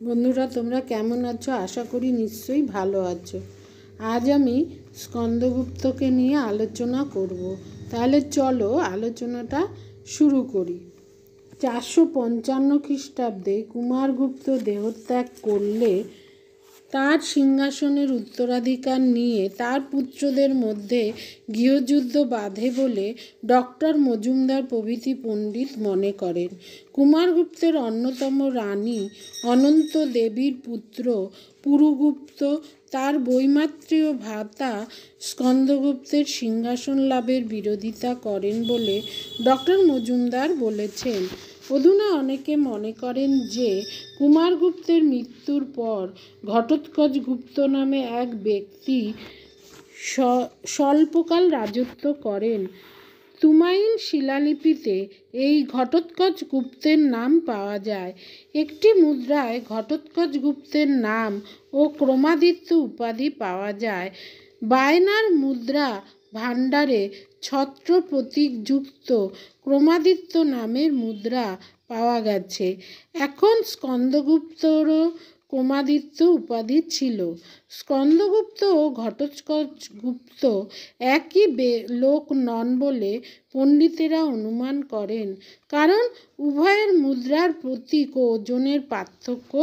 বন্ধুরা, তোমরা কেমন আছো? আশা করি নিশ্চয়ই ভালো আছো। আজ আমি স্কন্দগুপ্তকে নিয়ে আলোচনা করব। তাহলে চলো আলোচনাটা শুরু করি। 455 খ্রিস্টাব্দে কুমারগুপ্ত দেহত্যাগ করলে তার সিংহাসনের উত্তরাধিকার নিয়ে তার পুত্রদের মধ্যে গৃহযুদ্ধ বাধে বলে ডক্টর মজুমদার প্রভৃতি পণ্ডিত মনে করেন। কুমারগুপ্তের অন্যতম রানী অনন্ত দেবীর পুত্র পুরুগুপ্ত তার বৈমাত্রেয় ভ্রাতা স্কন্দগুপ্তের সিংহাসন লাভের বিরোধিতা করেন বলে ডক্টর মজুমদার বলেছেন। অধুনা অনেকে মনে করেন যে কুমারগুপ্তের মৃত্যুর পর ঘটোৎকচ গুপ্ত নামে এক ব্যক্তি স্বল্পকাল রাজত্ব করেন। তুমাইন শিলালিপিতে এই ঘটোৎকচ গুপ্তের নাম পাওয়া যায়। একটি মুদ্রায় ঘটোৎকচ গুপ্তের নাম ও ক্রমাদিত্য উপাধি পাওয়া যায়। বায়নার মুদ্রা ভাণ্ডারে ছত্র প্রতীকযুক্ত ক্রমাদিত্য নামের মুদ্রা পাওয়া গেছে। এখন স্কন্দগুপ্তরও ক্রমাদিত্য উপাধি ছিল। স্কন্দগুপ্ত ও ঘটোৎকচ গুপ্ত একই লোক নন বলে পণ্ডিতেরা অনুমান করেন, কারণ উভয়ের মুদ্রার প্রতীক ও ওজনের পার্থক্য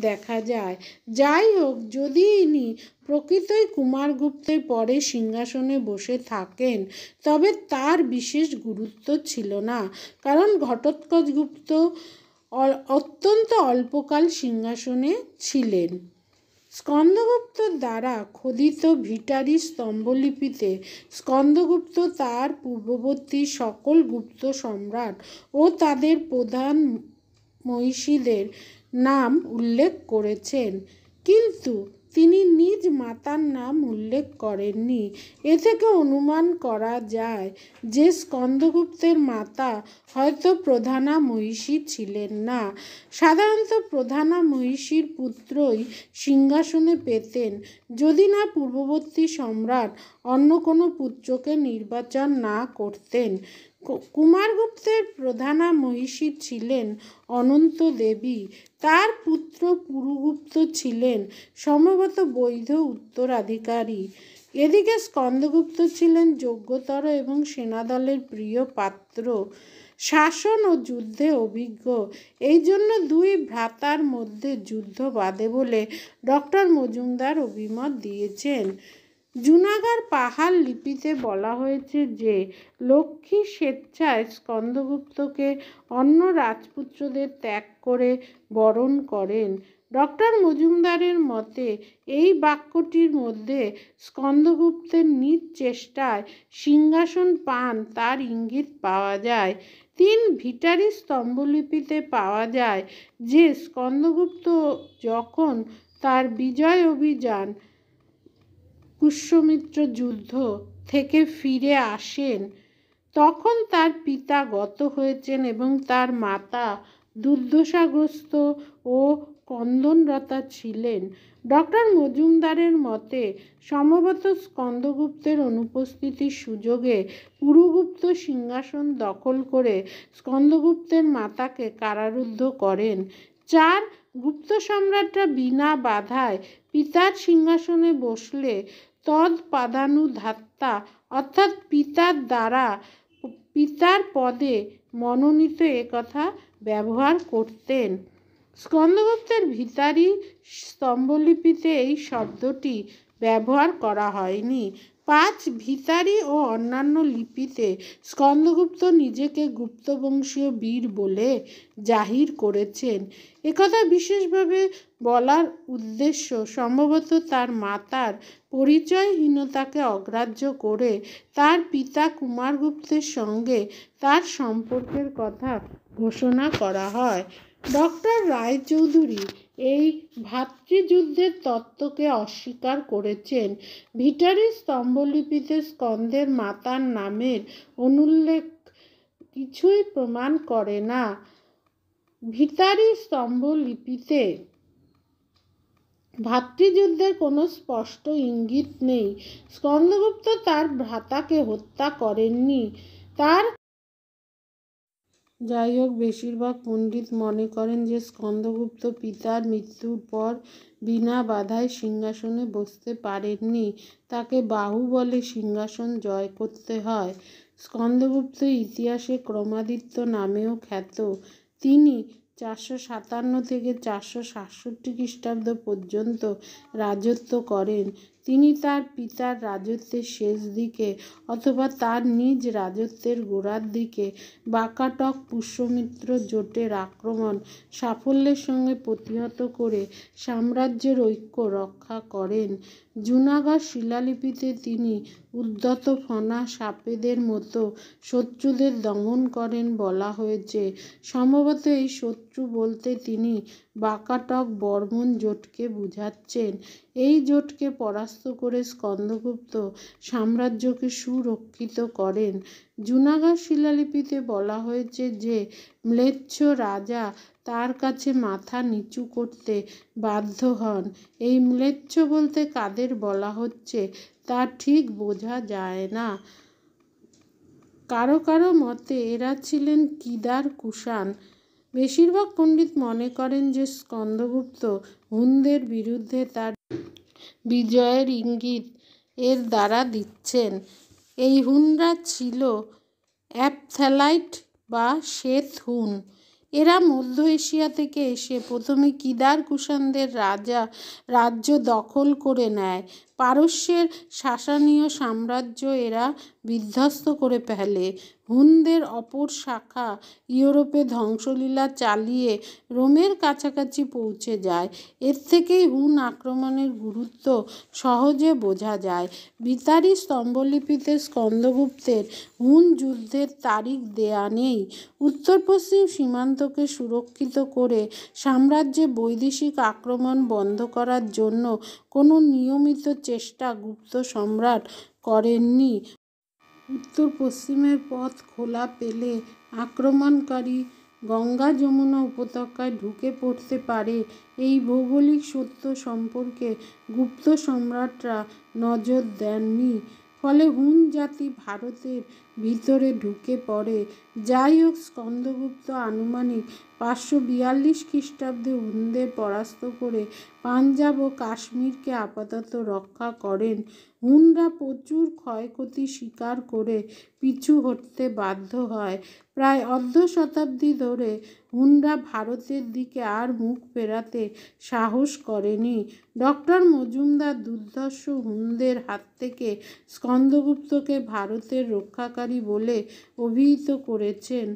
দেখা যায়। যাই হোক, যদি ইনি প্রকৃতই কুমারগুপ্তের পরে সিংহাসনে বসে থাকেন তবে তার বিশেষ গুরুত্ব ছিল না, কারণ ঘটোৎকচ গুপ্ত অত্যন্ত অল্পকাল সিংহাসনে ছিলেন। স্কন্দগুপ্ত দ্বারা খোদিত ভিটারি স্তম্ভলিপিতে স্কন্দগুপ্ত তার পূর্ববর্তী সকল গুপ্ত সম্রাট ও তাদের প্রধান মহিষীদের নাম উল্লেখ করেছেন, কিন্তু তিনি নিজ মাতার নাম উল্লেখ করেননি। এ থেকে অনুমান করা যায় যে স্কন্দগুপ্তের মাতা হয়তো প্রধানা মহিষী ছিলেন না। সাধারণত প্রধানা মহিষীর পুত্রই সিংহাসনে পেতেন, যদি না পূর্ববর্তী সম্রাট অন্য কোনো পুত্রকে নির্বাচন না করতেন। কুমারগুপ্তের প্রধানা মহিষী ছিলেন অনন্ত দেবী। তার পুত্র পুরুগুপ্ত ছিলেন সম্ভবত বৈধ উত্তরাধিকারী। এদিকে স্কন্দগুপ্ত ছিলেন যোগ্যতর এবং সেনাদলের প্রিয় পাত্র, শাসন ও যুদ্ধে অভিজ্ঞ। এই জন্য দুই ভ্রাতার মধ্যে যুদ্ধ বাধে বলে ডক্টর মজুমদার অভিমত দিয়েছেন। জুনাগড় পাহাড় লিপিতে বলা হয়েছে যে লক্ষ্মী স্বেচ্ছায় স্কন্দগুপ্তকে অন্য রাজপুত্রদের ত্যাগ করে বরণ করেন। ডক্টর মজুমদারের মতে এই বাক্যটির মধ্যে স্কন্দগুপ্তের নিজ চেষ্টায় সিংহাসন পান তার ইঙ্গিত পাওয়া যায়। 3 ভিটারি স্তম্ভলিপিতে পাওয়া যায় যে স্কন্দগুপ্ত যখন তার বিজয় অভিযান পুষ্যমিত্র যুদ্ধ থেকে ফিরে আসেন তখন তার পিতা গত হয়েছেন এবং তার মাতা দুর্দশাগ্রস্ত ও ক্রন্দনরতা ছিলেন। ডক্টর মজুমদারের মতে সম্ভবত স্কন্দগুপ্তের অনুপস্থিতির সুযোগে পুরুগুপ্ত সিংহাসন দখল করে স্কন্দগুপ্তের মাতাকে কারারুদ্ধ করেন। 4 গুপ্ত সম্রাটরা বিনা বাধায় পিতার সিংহাসনে বসলে তৎপাদানুধাত্তা অর্থাৎ পিতার দ্বারা পিতার পদে মনোনীত একথা ব্যবহার করতেন। স্কন্দগুপ্তের ভিটারি স্তম্ভলিপিতে এই শব্দটি ব্যবহার করা হয়নি। 5 ভিটারি ও অন্যান্য লিপিতে স্কন্দগুপ্ত নিজেকে গুপ্তবংশীয় বীর বলে জাহির করেছেন। একথা বিশেষভাবে বলার উদ্দেশ্য সম্ভবত তার মাতার পরিচয়হীনতাকে অগ্রাহ্য করে তার পিতা কুমারগুপ্তের সঙ্গে তার সম্পর্কের কথা ঘোষণা করা হয়। ডক্টর রায়চৌধুরী এই ভ্রাতৃযুদ্ধের তত্ত্বকে অস্বীকার করেছেন। ভিটারি স্তম্ভলিপিতে স্কন্দের মাতার নামের অনুল্লেখ কিছুই প্রমাণ করে না। ভিটারি স্তম্ভলিপিতে ভ্রাতৃযুদ্ধের কোনো স্পষ্ট ইঙ্গিত নেই। স্কন্দগুপ্ত তার ভ্রাতাকে হত্যা করেননি। তার যাই হোক, বেশিরভাগ পণ্ডিত মনে করেন যে স্কন্দগুপ্ত পিতার মৃত্যুর পর বিনা বাধায় সিংহাসনে বসতে পারেননি। তাকে বাহুবলে সিংহাসন জয় করতে হয়। স্কন্দগুপ্ত ইতিহাসে ক্রমাদিত্য নামেও খ্যাত। তিনি 457 থেকে 467 খ্রিস্টাব্দ পর্যন্ত রাজত্ব করেন। তিনি তার পিতার রাজত্বের শেষ দিকে অথবা তার নিজ রাজত্বের গোড়ার দিকে বাকাটক পুষ্যমিত্র জোটের আক্রমণ সাফল্যের সঙ্গে প্রতিহত করে সাম্রাজ্যের ঐক্য রক্ষা করেন। জুনাগড় শিলালিপিতে তিনি উদ্ধত ফণা সাপেদের মতো শত্রুদের দমন করেন বলা হয়েছে। সম্ভবত এই শত্রু বলতে তিনি বাকাটক বর্মণ জোটকে বুঝাচ্ছেন। এই জোটকে পরাস্ত করে স্কন্দগুপ্ত সাম্রাজ্যকে সুরক্ষিত করেন। জুনাগড় শিলালিপিতে বলা হয়েছে যে ম্লেচ্ছ রাজা তার কাছে মাথা নিচু করতে বাধ্য হন। এই ম্লেচ্ছ বলতে কাদের বলা হচ্ছে তা ঠিক বোঝা যায় না। কারো কারো মতে এরা ছিলেন কিদার কুষাণ। বেশিরভাগ পণ্ডিত মনে করেন যে স্কন্দগুপ্ত হুনদের বিরুদ্ধে তার বিজয়ের ইঙ্গিত এর দ্বারা দিচ্ছেন। এই হুনরা ছিল অ্যাপথ্যালাইট বা শ্বেত হুন। এরা মধ্য এশিয়া থেকে এসে প্রথমে কিদার কুষাণদের রাজ্য দখল করে নেয়। পারস্যের সাসানীয় সাম্রাজ্য এরা বিধ্বস্ত করে ফেলে। হুনদের অপর শাখা ইউরোপে ধ্বংসলীলা চালিয়ে রোমের কাছাকাছি পৌঁছে যায়। এর থেকেই হুন আক্রমণের গুরুত্ব সহজে বোঝা যায়। ভিতারি স্তম্ভলিপিতে স্কন্দগুপ্তের হুন যুদ্ধের তারিখ দেয়া নেই। উত্তর পশ্চিম সীমান্তকে সুরক্ষিত করে সাম্রাজ্যে বৈদেশিক আক্রমণ বন্ধ করার জন্য কোনো নিয়মিত চেষ্টা গুপ্ত সম্রাট করেননি। উত্তর পশ্চিমের পথ খোলা পেলে আক্রমণকারী গঙ্গা যমুনা উপত্যকায় ঢুকে পড়তে পারে, এই ভৌগোলিক সত্য সম্পর্কে গুপ্ত সম্রাটরা নজর দেননি। ফলে হুন জাতি ভারতের ভিতরে ঢুকে পড়ে। যাই হোক, স্কন্দগুপ্ত আনুমানিক 542 খ্রিস্টাব্দে হুনদের পরাস্ত করে পাঞ্জাব ও কাশ্মীরকে আপাতত রক্ষা করেন। হুনরা প্রচুর ক্ষয়ক্ষতি স্বীকার করে পিছু হটতে বাধ্য হয়। প্রায় অর্ধ শতাব্দী ধরে হুনরা ভারতের দিকে আর মুখ ফেরাতে সাহস করেনি। ডক্টর মজুমদার দুর্ধর্ষ হুনদের হাত থেকে স্কন্দগুপ্তকে ভারতের রক্ষাকারী বলে অভিহিত করেছেন।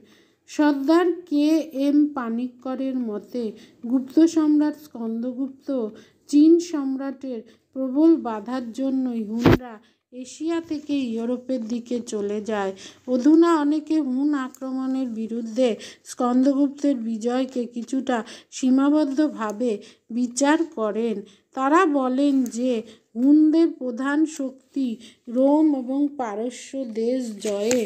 সর্দার কে.এম. পানিক্করের মতে গুপ্ত সম্রাট স্কন্দগুপ্ত চীন সম্রাটের প্রবল বাধার জন্যই হুনরা এশিয়া থেকে ইউরোপের দিকে চলে যায়। অধুনা অনেকে হুন আক্রমণের বিরুদ্ধে স্কন্দগুপ্তের বিজয়কে কিছুটা সীমাবদ্ধভাবে বিচার করেন। তারা বলেন যে হুনদের প্রধান শক্তি রোম এবং পারস্য দেশ জয়ে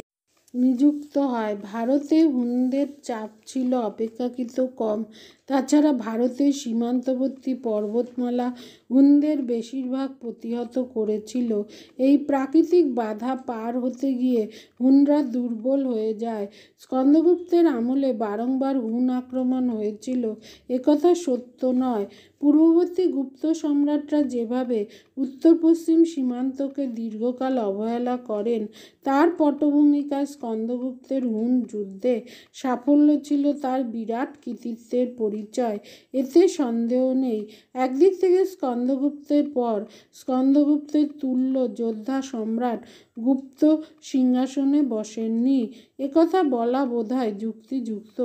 নিযুক্ত হয়। ভারতে হুনদের চাপ ছিল অপেক্ষাকৃত কম। তাছাড়া ভারতের সীমান্তবর্তী পর্বতমালা হুনদের বেশিরভাগ প্রতিহত করেছিল। এই প্রাকৃতিক বাধা পার হতে গিয়ে হুনরা দুর্বল হয়ে যায়। স্কন্দগুপ্তের আমলে বারংবার হুন আক্রমণ হয়েছিল একথা সত্য নয়। পূর্ববর্তী গুপ্ত সম্রাটরা যেভাবে উত্তর পশ্চিম সীমান্তকে দীর্ঘকাল অবহেলা করেন তার পটভূমিকায় স্কন্দগুপ্তের হুন যুদ্ধে সাফল্য ছিল তার বিরাট কৃতিত্বের পরিচয়, এতে সন্দেহ নেই। একদিক থেকে স্কন্দগুপ্তের পর স্কন্দগুপ্তের তুল্য যোদ্ধা সম্রাট গুপ্ত সিংহাসনে বসেননি, একথা বলা বোধহয় যুক্তিযুক্ত।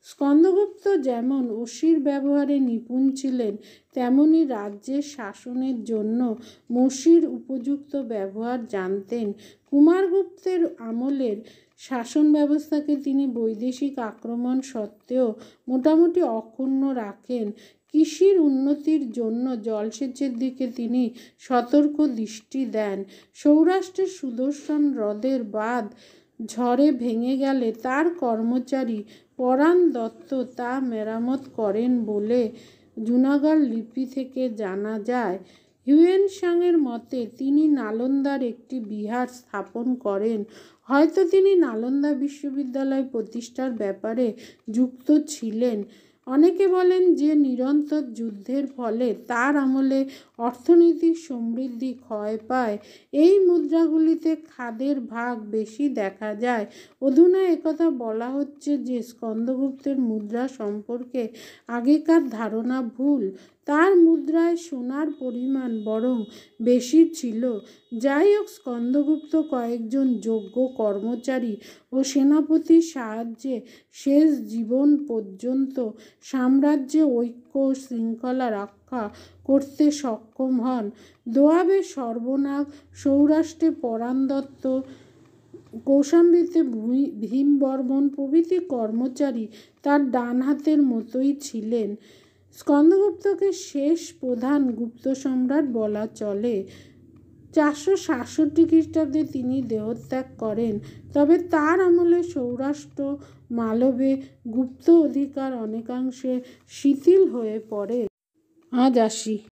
স্কন্দগুপ্ত যেমন অসির ব্যবহারে নিপুণ ছিলেন তেমনি রাজ্যের শাসনের জন্য মসির উপযুক্ত ব্যবহার জানতেন। কুমারগুপ্তের আমলের শাসন ব্যবস্থাকে তিনি বৈদেশিক আক্রমণ সত্ত্বেও মোটামুটি অক্ষুণ্ণ রাখেন। কৃষির উন্নতির জন্য জলসেচের দিকে তিনি সতর্ক দৃষ্টি দেন। সৌরাষ্ট্রের সুদর্শন হ্রদের বাঁধ ঝড়ে ভেঙে গেলে তার কর্মচারী পরাণ দত্ত তা মেরামত করেন বলে জুনাগড় লিপি থেকে জানা যায়। হিউয়েনসাংয়ের মতে তিনি নালন্দার একটি বিহার স্থাপন করেন। হয়তো তিনি নালন্দা বিশ্ববিদ্যালয় প্রতিষ্ঠার ব্যাপারে যুক্ত ছিলেন। অনেকে বলেন যে নিরন্তর যুদ্ধের ফলে তার আমলে অর্থনৈতিক সমৃদ্ধি ক্ষয় পায়। এই মুদ্রাগুলিতে খাদের ভাগ বেশি দেখা যায়। অধুনা একথা বলা হচ্ছে যে স্কন্দগুপ্তের মুদ্রা সম্পর্কে আগেকার ধারণা ভুল। তার মুদ্রায় সোনার পরিমাণ বরং বেশি ছিল। যাই হোক, স্কন্দগুপ্ত কয়েকজন যোগ্য কর্মচারী ও সেনাপতির সাহায্যে শেষ জীবন পর্যন্ত সাম্রাজ্যে ঐক্য ও শৃঙ্খলা রক্ষা করতে সক্ষম হন। দোয়াবে সর্বনাগ, সৌরাষ্ট্রে পরাণ দত্ত, কৌশাম্বীতে ভীমবর্মন প্রভৃতি কর্মচারী তার ডান হাতের মতোই ছিলেন। স্কন্দগুপ্তকে শেষ প্রধান গুপ্ত সম্রাট বলা চলে। 467 খ্রিস্টাব্দে তিনি দেহত্যাগ করেন। তবে তার আমলে সৌরাষ্ট্র মালবে গুপ্ত অধিকার অনেকাংশে শিথিল হয়ে পড়ে। আজ আসি।